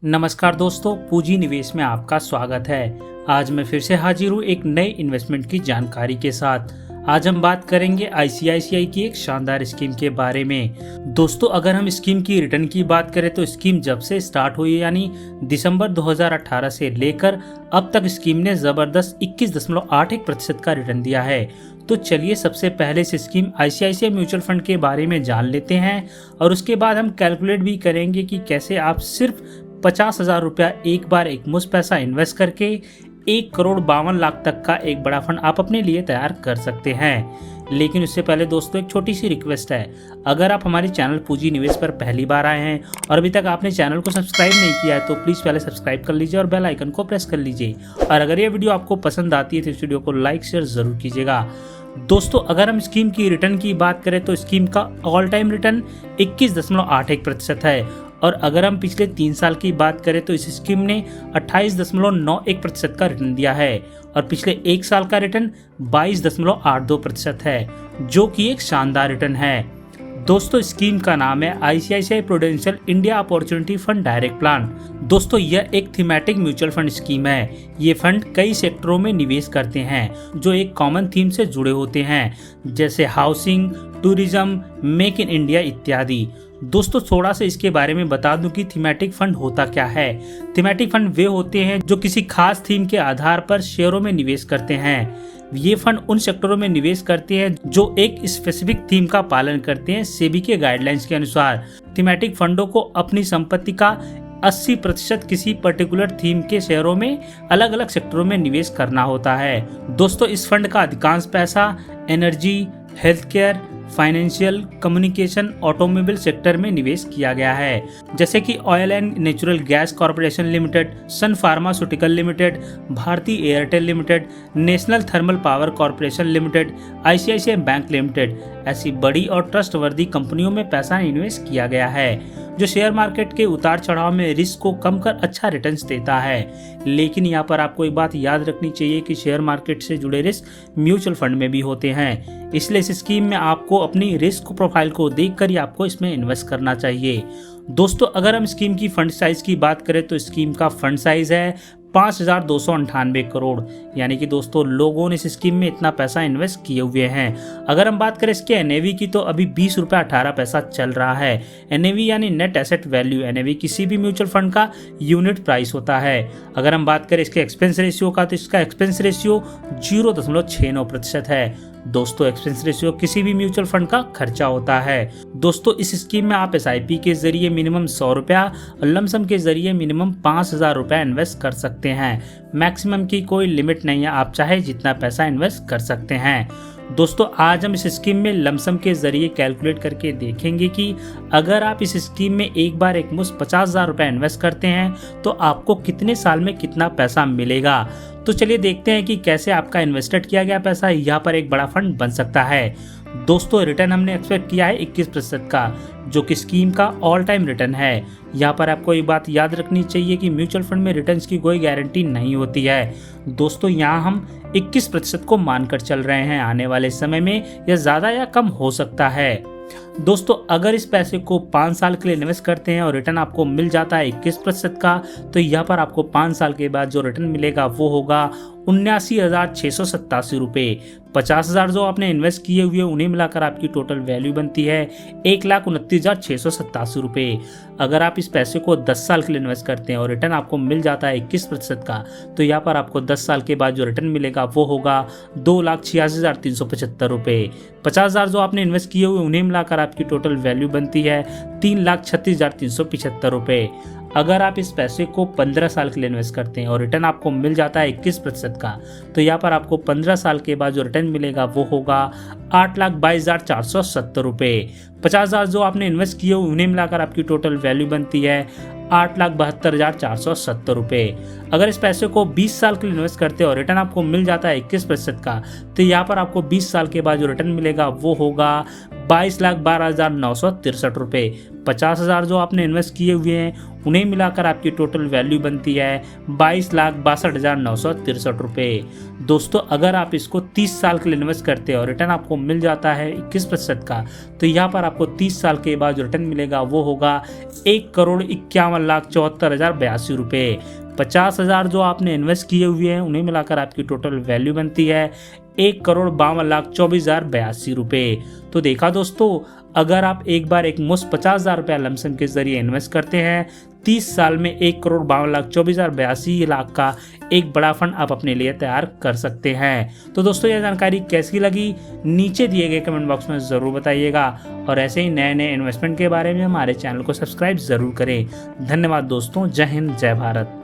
नमस्कार दोस्तों, पूंजी निवेश में आपका स्वागत है। आज मैं फिर से हाजिर हूँ एक नए इन्वेस्टमेंट की जानकारी के साथ। आज हम बात करेंगे आईसीआईसीआई की एक शानदार स्कीम के बारे में। दोस्तों, अगर हम स्कीम की रिटर्न की बात करें तो स्कीम जब से स्टार्ट हुई यानी दिसंबर 2018 से लेकर अब तक स्कीम ने जबरदस्त 21.81% का रिटर्न दिया है। तो चलिए सबसे पहले इस स्कीम आईसीआईसीआई म्यूचुअल फंड के बारे में जान लेते हैं और उसके बाद हम कैलकुलेट भी करेंगे कि कैसे आप सिर्फ 50,000 रुपया एक बार एक मुश्त पैसा इन्वेस्ट करके 1,52,00,000 तक का एक बड़ा फंड आप अपने लिए तैयार कर सकते हैं। लेकिन उससे पहले दोस्तों एक छोटी सी रिक्वेस्ट है, अगर आप हमारे चैनल पूंजी निवेश पर पहली बार आए हैं और अभी तक आपने चैनल को सब्सक्राइब नहीं किया है तो प्लीज़ पहले सब्सक्राइब कर लीजिए और बेल आइकन को प्रेस कर लीजिए। और अगर ये वीडियो आपको पसंद आती है तो इस वीडियो को लाइक शेयर ज़रूर कीजिएगा। दोस्तों, अगर हम स्कीम की रिटर्न की बात करें तो स्कीम का ऑल टाइम रिटर्न 21.81% है और अगर हम पिछले 3 साल की बात करें तो इस स्कीम ने 28.91% का रिटर्न दिया है और पिछले 1 साल का रिटर्न 22.82% है, जो कि एक शानदार रिटर्न है। दोस्तों, स्कीम का नाम है ICICI prudential India opportunity fund direct plan. दोस्तों, यह एक थीमेटिक म्यूचुअल फंड स्कीम है। ये फंड कई सेक्टरों में निवेश करते हैं जो एक कॉमन थीम से जुड़े होते हैं, जैसे housing, tourism, make in India इत्यादि। दोस्तों, थोड़ा सा इसके बारे में बता दूं कि थीमेटिक फंड होता क्या है। थीमेटिक फंड वे होते हैं जो किसी खास थीम के आधार पर शेयरों में निवेश करते हैं। ये फंड उन सेक्टरों में निवेश करते हैं जो एक स्पेसिफिक थीम का पालन करते हैं। सेबी के गाइडलाइंस के अनुसार थीमेटिक फंडों को अपनी संपत्ति का 80% किसी पर्टिकुलर थीम के शेयरों में अलग अलग सेक्टरों में निवेश करना होता है। दोस्तों, इस फंड का अधिकांश पैसा energy, health care, financial, communication, automobile sector में निवेश किया गया है, जैसे कि oil and natural gas corporation limited, sun pharmaceutical limited, Bhartiya Airtel limited, national thermal power corporation limited, ICICI bank limited. ऐसी बड़ी और ट्रस्टवर्दी कंपनियों में पैसा इन्वेस्ट किया गया है जो शेयर मार्केट के उतार चढ़ाव में रिस्क को कम कर अच्छा रिटर्न्स देता है। लेकिन यहाँ पर आपको एक बात याद रखनी चाहिए कि शेयर मार्केट से जुड़े रिस्क म्यूचुअल फंड में भी होते हैं, इसलिए इस स्कीम में आपको अपनी रिस्क प्रोफाइल को देखकर ही आपको इसमें इन्वेस्ट करना चाहिए। दोस्तों, अगर हम स्कीम की फंड साइज की बात करें तो स्कीम का फंड साइज है 5,298 करोड़, यानी कि दोस्तों लोगों ने इस स्कीम में इतना पैसा इन्वेस्ट किए हुए हैं। अगर हम बात करें इसके एनएवी की तो अभी 20 रुपये 18 पैसा चल रहा है। एनएवी यानी नेट एसेट वैल्यू। एनएवी किसी भी म्यूचुअल फंड का यूनिट प्राइस होता है। अगर हम बात करें इसके एक्सपेंस रेशियो का तो इसका एक्सपेंस रेशियो 0.69% है। दोस्तों, एक्सपेंस रेशियो किसी भी म्यूचुअल फंड का खर्चा होता है। दोस्तों, इस स्कीम में आप एसआईपी के जरिए मिनिमम 100 रुपया और लमसम के जरिए मिनिमम 5,000 रुपया इन्वेस्ट कर सकते हैं। मैक्सिमम की कोई लिमिट नहीं है, आप चाहे जितना पैसा इन्वेस्ट कर सकते हैं। दोस्तों, आज हम इस स्कीम में लमसम के जरिए कैलकुलेट करके देखेंगे कि अगर आप इस स्कीम में एक बार एक मुश्त 50,000 रुपया इन्वेस्ट करते हैं तो आपको कितने साल में कितना पैसा मिलेगा। तो चलिए देखते हैं कि कैसे आपका इन्वेस्टेड किया गया पैसा यहाँ पर एक बड़ा फंड बन सकता है। दोस्तों, रिटर्न हमने एक्सपेक्ट किया है 21% का, जो कि स्कीम का ऑल टाइम रिटर्न है। यहाँ पर आपको एक बात याद रखनी चाहिए कि म्यूचुअल फंड में रिटर्न्स की कोई गारंटी नहीं होती है। दोस्तों, यहाँ हम 21% को मानकर चल रहे हैं। आने वाले समय में यह ज़्यादा या कम हो सकता है। दोस्तों, अगर इस पैसे को 5 साल के लिए इन्वेस्ट करते हैं और रिटर्न आपको मिल जाता है 21% का, तो यहाँ पर आपको 5 साल के बाद जो रिटर्न मिलेगा वो होगा 79,687 रुपये। 50,000 जो आपने इन्वेस्ट किए हुए उन्हें मिलाकर आपकी टोटल वैल्यू बनती है 1,29,687 रुपये। अगर आप इस पैसे को 10 साल के लिए इन्वेस्ट करते हैं और रिटर्न आपको मिल जाता है 21% का, तो यहाँ पर आपको 10 साल के बाद जो रिटर्न मिलेगा वो होगा 2,86,375 रुपये। 50,000 जो आपने इन्वेस्ट किए हुए उन्हें मिलाकर आपकी टोटल वैल्यू बनती है 3,36,375 रुपये। अगर आप इस पैसे को 15 साल के लिए इन्वेस्ट करते हैं और रिटर्न आपको मिल जाता है 21% का, तो यहाँ पर आपको 15 साल के बाद जो रिटर्न मिलेगा वो होगा 8,22,470 रुपये। 50,000 जो आपने इन्वेस्ट किए हुए उन्हें मिलाकर आपकी टोटल वैल्यू बनती है 8,72,470 रुपये। अगर इस पैसे को 20 साल के लिए इन्वेस्ट करते हैं और रिटर्न आपको मिल जाता है 21% का, तो यहाँ पर आपको 20 साल के बाद जो रिटर्न मिलेगा वो होगा 22,12,963 रुपये। 50,000 जो आपने इन्वेस्ट किए हुए हैं उन्हें मिलाकर आपकी टोटल वैल्यू बनती है 22,62,963 रुपये। दोस्तों अगर आप इसको 30 साल के लिए इन्वेस्ट करते हैं और रिटर्न आपको मिल जाता है 21% का, तो यहाँ पर आपको 30 साल के बाद जो रिटर्न मिलेगा वो होगा 1,51,74,082 रुपये। 50,000 जो आपने इन्वेस्ट किए हुए हैं उन्हें मिलाकर आपकी टोटल वैल्यू बनती है 1,52,24,082 रुपये। तो देखा दोस्तों, अगर आप एक बार एक मुश्त 50,000 रुपया लमसम के जरिए इन्वेस्ट करते हैं 30 साल में 1,52,24,082 का एक बड़ा फंड आप अपने लिए तैयार कर सकते हैं। तो दोस्तों यह जानकारी कैसी लगी नीचे दिए गए कमेंट बॉक्स में ज़रूर बताइएगा और ऐसे ही नए नए इन्वेस्टमेंट के बारे में हमारे चैनल को सब्सक्राइब ज़रूर करें। धन्यवाद दोस्तों। जय हिंद, जय भारत।